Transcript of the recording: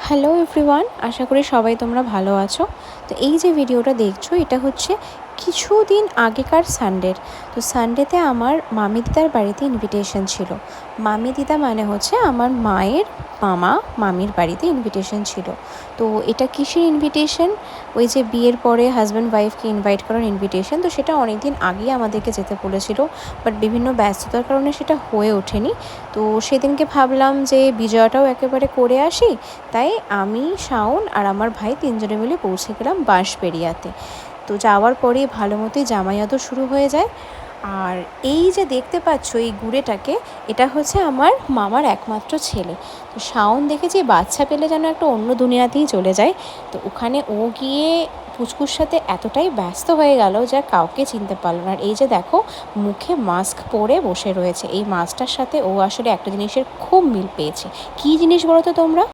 Hello everyone, আশা করি সবাই তোমরা ভালো আছো। তো এই যে ভিডিওটা দেখছো এটা হচ্ছে কিছুদিন আগেকার সানডের। তো সানডেতে আমার মামি দিদার বাড়িতে ইনভিটেশন ছিল। মামি দিদা মানে হচ্ছে আমার মায়ের মামা মামির বাড়িতে ইনভিটেশন ছিল। তো এটা কিসের ইনভিটেশন? ওই যে বিয়ের পরে হাজব্যান্ড ওয়াইফকে ইনভাইট করার ইনভিটেশন। তো সেটা অনেক দিন আগেই আমাদেরকে যেতে বলেছিল, বাট বিভিন্ন ব্যস্ততার কারণে সেটা হয়ে ওঠেনি। তো সেদিনকে ভাবলাম যে বিজয়াটাও একেবারে করে আসি, তাই আমি, শাওন আর আমার ভাই তিনজনে মিলে পৌঁছে গেলাম বাঁশবেড়িয়াতে। তো যাওয়ার পরেই ভালো মতোই জামাই আদর শুরু হয়ে যায়। আর এই যে দেখতে পাচ্ছ এই গুড়েটাকে, এটা হচ্ছে আমার মামার একমাত্র ছেলে। তো শাওন দেখেছি বাচ্চা পেলে যেন একটা অন্য দুনিয়াতেই চলে যায়। তো ওখানে ও গিয়ে পুচকুর সাথে এতটাই ব্যস্ত হয়ে গেল যা কাউকে চিনতে পারলো না। আর এই যে দেখো মুখে মাস্ক পরে বসে রয়েছে, এই মাস্কটার সাথে ও আসলে একটা জিনিসের খুব মিল পেয়েছে। কী জিনিস বলো তো তোমরা?